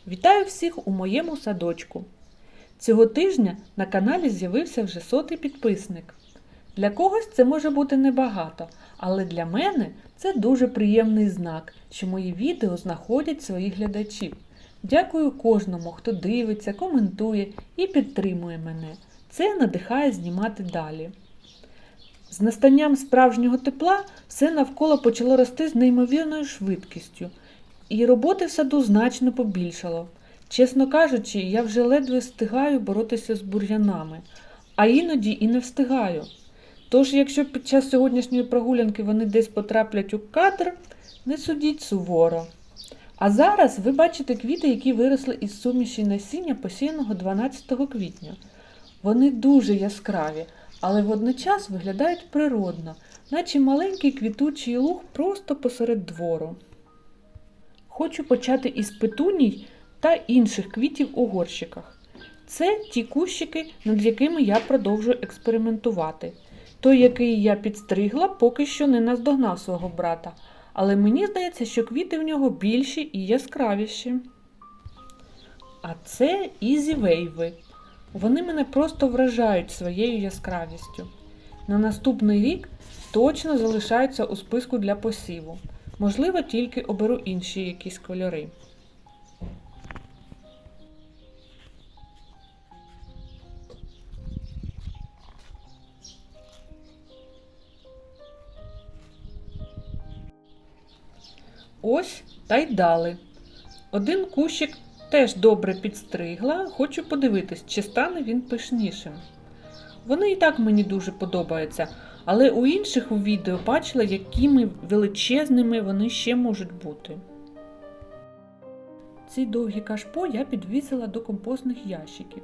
Вітаю всіх у моєму садочку. Цього тижня на каналі з'явився вже 100-й підписник. Для когось це може бути небагато, але для мене це дуже приємний знак, що мої відео знаходять своїх глядачів. Дякую кожному, хто дивиться, коментує і підтримує мене. Це надихає знімати далі. З настанням справжнього тепла все навколо почало рости з неймовірною швидкістю. І роботи в саду значно побільшало. Чесно кажучи, я вже ледве встигаю боротися з бур'янами, а іноді і не встигаю. Тож, якщо під час сьогоднішньої прогулянки вони десь потраплять у кадр, не судіть суворо. А зараз ви бачите квіти, які виросли із суміші насіння, посіяного 12 квітня. Вони дуже яскраві, але водночас виглядають природно, наче маленький квітучий луг просто посеред двору. Хочу почати із петуній та інших квітів у горщиках. Це ті кущики, над якими я продовжую експериментувати. Той, який я підстригла, поки що не наздогнав свого брата, але мені здається, що квіти в нього більші і яскравіші. А це ізі-вейви. Вони мене просто вражають своєю яскравістю. На наступний рік точно залишаються у списку для посіву. Можливо, тільки оберу інші якісь кольори. Ось та й дали. Один кущик теж добре підстригла, хочу подивитись, чи стане він пишнішим. Вони і так мені дуже подобаються, але у інших у відео бачила, якими величезними вони ще можуть бути. Ці довгі кашпо я підвісила до компостних ящиків.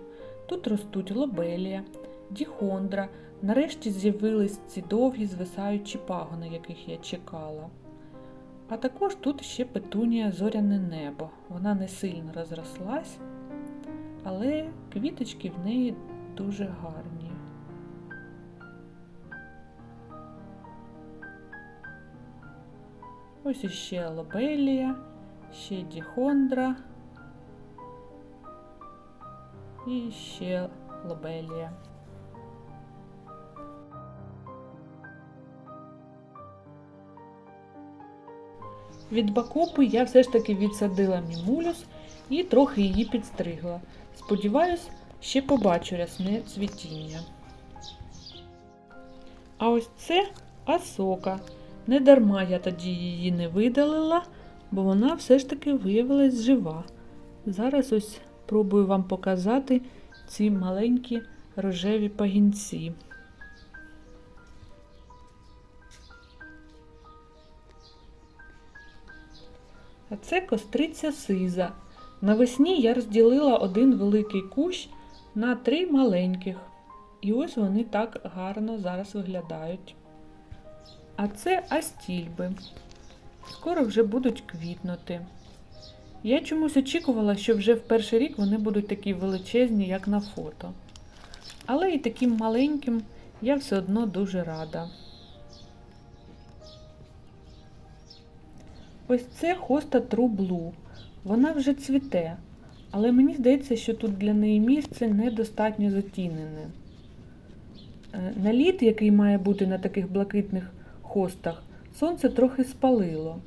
Тут ростуть лобелія, діхондра, нарешті з'явились ці довгі звисаючі пагони, яких я чекала. А також тут ще петунія зоряне небо. Вона не сильно розрослась, але квіточки в неї дуже гарні. Ось іще лобелія, ще діхондра і ще лобелія. Від бакопи я все ж таки відсадила мімулюс і трохи її підстригла. Сподіваюсь, ще побачу рясне цвітіння. А ось це асока. Недарма я тоді її не видалила, бо вона все ж таки виявилась жива. Зараз ось пробую вам показати ці маленькі рожеві пагінці. А це костриця сиза. Навесні я розділила один великий кущ на 3 маленьких. І ось вони так гарно зараз виглядають. А це астільби. Скоро вже будуть квітнути. Я чомусь очікувала, що вже в перший рік вони будуть такі величезні, як на фото. Але і таким маленьким я все одно дуже рада. Ось це хоста True Blue. Вона вже цвіте, але мені здається, що тут для неї місце недостатньо затінене. Наліт, який має бути на таких блакитних хостах, сонце трохи спалило.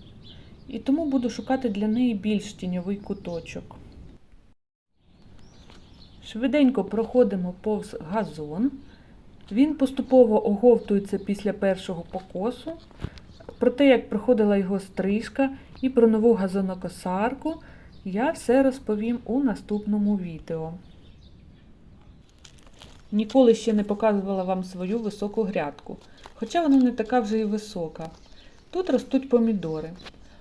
І тому буду шукати для неї більш тіньовий куточок. Швиденько проходимо повз газон. Він поступово оговтується після першого покосу. Про те, як проходила його стрижка і про нову газонокосарку, я все розповім у наступному відео. Ніколи ще не показувала вам свою високу грядку, хоча вона не така вже і висока. Тут ростуть помідори.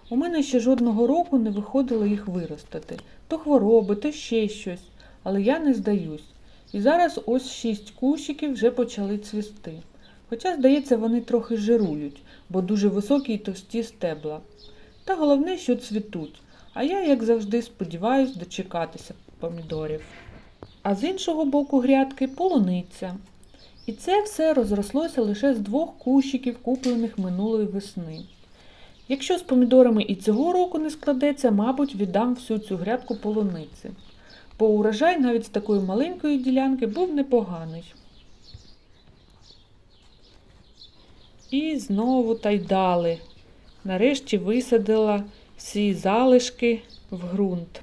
У мене ще жодного року не виходило їх виростити. То хвороби, то ще щось. Але я не здаюсь. І зараз ось 6 кущиків вже почали цвісти. Хоча, здається, вони трохи жирують, бо дуже високі й товсті стебла. Та головне, що цвітуть. А я, як завжди, сподіваюсь дочекатися помідорів. А з іншого боку грядки полуниця. І це все розрослося лише з 2 кущиків, куплених минулої весни. Якщо з помідорами і цього року не складеться, мабуть, віддам всю цю грядку полуниці. Бо урожай навіть з такої маленької ділянки був непоганий. І знову тайдали. Нарешті висадила всі залишки в ґрунт.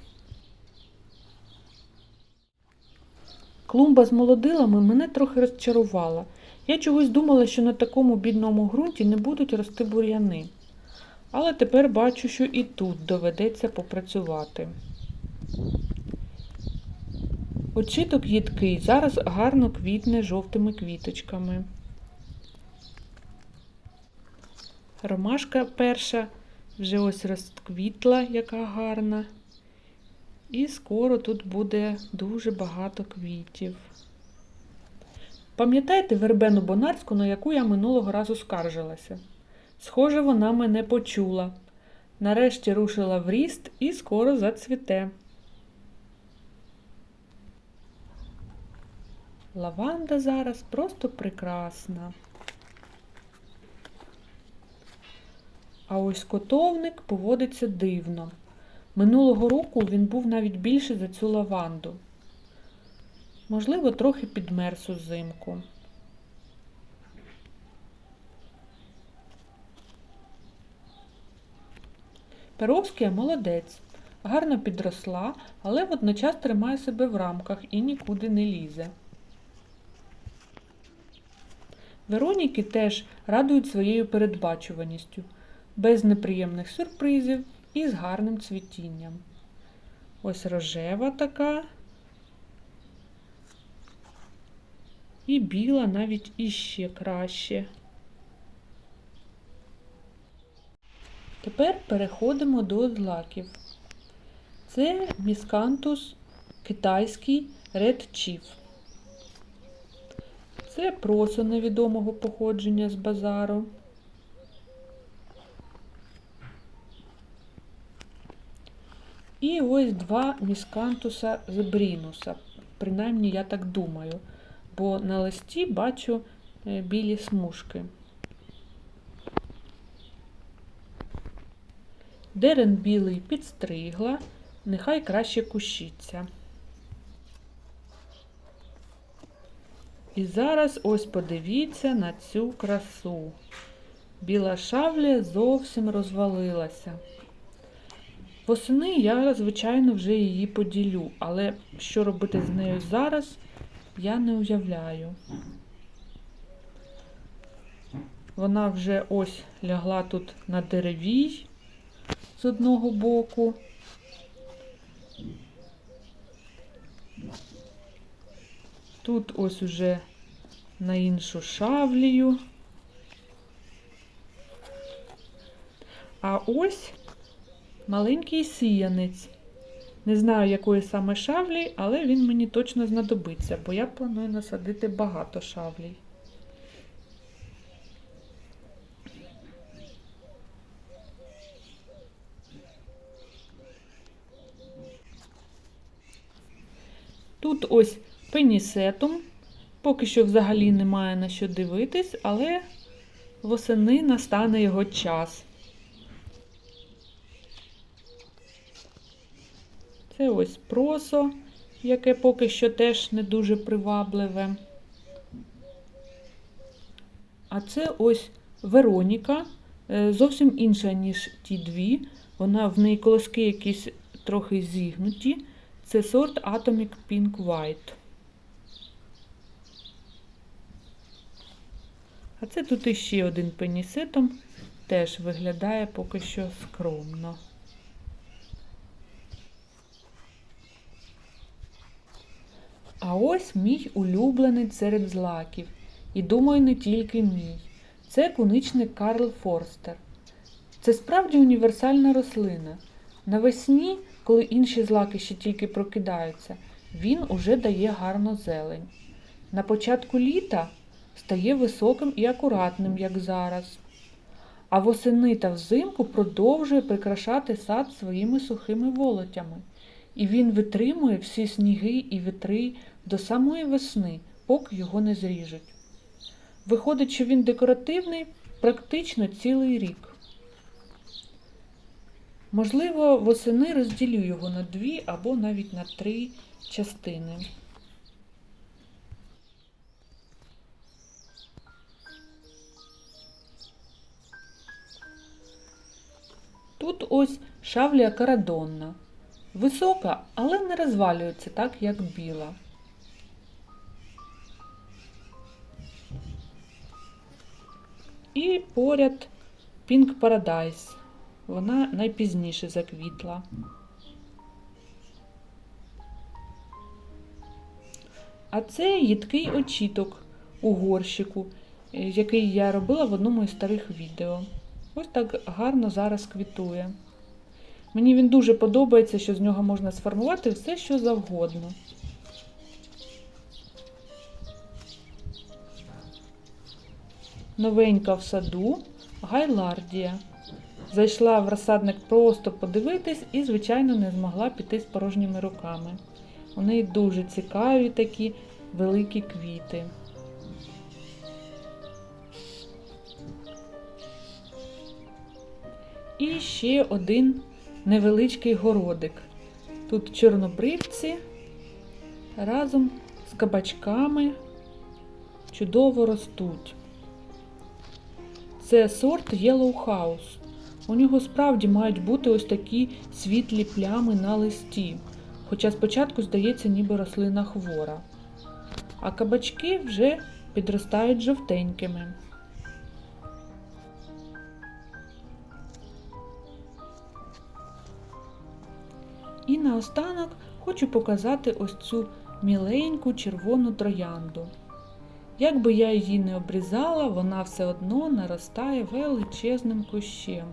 Клумба з молодилами мене трохи розчарувала. Я чогось думала, що на такому бідному ґрунті не будуть рости бур'яни. Але тепер бачу, що і тут доведеться попрацювати. Очіток їдкий, зараз гарно квітне жовтими квіточками. Ромашка перша вже ось розквітла, яка гарна. І скоро тут буде дуже багато квітів. Пам'ятаєте вербену бонарську, на яку я минулого разу скаржилася? Схоже, вона мене почула. Нарешті рушила в ріст і скоро зацвіте. Лаванда зараз просто прекрасна. А ось котовник поводиться дивно. Минулого року він був навіть більший за цю лаванду. Можливо, трохи підмерз узимку. Перовська молодець. Гарно підросла, але водночас тримає себе в рамках і нікуди не лізе. Вероніки теж радують своєю передбачуваністю, без неприємних сюрпризів і з гарним цвітінням. Ось рожева така. І біла навіть іще краще. Тепер переходимо до злаків. Це міскантус китайський Red Chief. Це просо невідомого походження з базару. І ось два міскантуса зебрінуса. Принаймні, я так думаю, бо на листі бачу білі смужки. Дерен білий підстригла, нехай краще кущиться. І зараз ось подивіться на цю красу. Біла шавля зовсім розвалилася. Восени я, звичайно, вже її поділю, але що робити з нею зараз, я не уявляю. Вона вже ось лягла тут на деревій з одного боку. Тут ось уже на іншу шавлію. А ось маленький сіянець. Не знаю, якої саме шавлі, але він мені точно знадобиться, бо я планую насадити багато шавлій. Тут ось пенісетум. Поки що взагалі немає на що дивитись, але восени настане його час. Це ось просо, яке поки що теж не дуже привабливе. А це ось Вероніка, зовсім інша, ніж ті дві. В неї колоски якісь трохи зігнуті. Це сорт Atomic Pink White. А це тут іще один пенісетум, теж виглядає поки що скромно. А ось мій улюблений серед злаків. І думаю, не тільки мій. Це куничник Карл Форстер. Це справді універсальна рослина. Навесні, коли інші злаки ще тільки прокидаються, він уже дає гарну зелень. На початку літа стає високим і акуратним, як зараз. А восени та взимку продовжує прикрашати сад своїми сухими волотями. І він витримує всі сніги і вітри до самої весни, поки його не зріжуть. Виходить, що він декоративний практично цілий рік. Можливо, восени розділю його на 2 або навіть на 3 частини. Тут ось шавлія карадонна. Висока, але не розвалюється так, як біла. І поряд Pink Paradise. Вона найпізніше заквітла. А це їдкий очіток у горщику, який я робила в одному із старих відео. Ось так гарно зараз квітує. Мені він дуже подобається, що з нього можна сформувати все, що завгодно. Новенька в саду гайлардія. Зайшла в розсадник просто подивитись і, звичайно, не змогла піти з порожніми руками. У неї дуже цікаві такі великі квіти. І ще один невеличкий городик. Тут чорнобривці разом з кабачками чудово ростуть. Це сорт Yellow House. У нього справді мають бути ось такі світлі плями на листі, хоча спочатку здається, ніби рослина хвора. А кабачки вже підростають жовтенькими. І наостанок хочу показати ось цю міленьку червону троянду. Як би я її не обрізала, вона все одно наростає величезним кущем.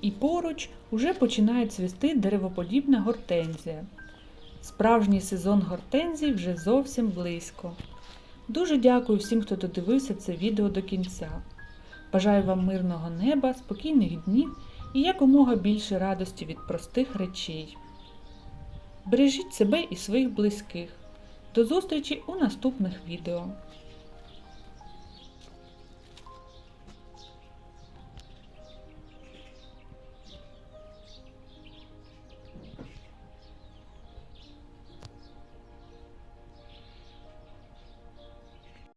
І поруч уже починає цвісти деревоподібна гортензія. Справжній сезон гортензій вже зовсім близько. Дуже дякую всім, хто додивився це відео до кінця. Бажаю вам мирного неба, спокійних днів і якомога більше радості від простих речей. Бережіть себе і своїх близьких. До зустрічі у наступних відео.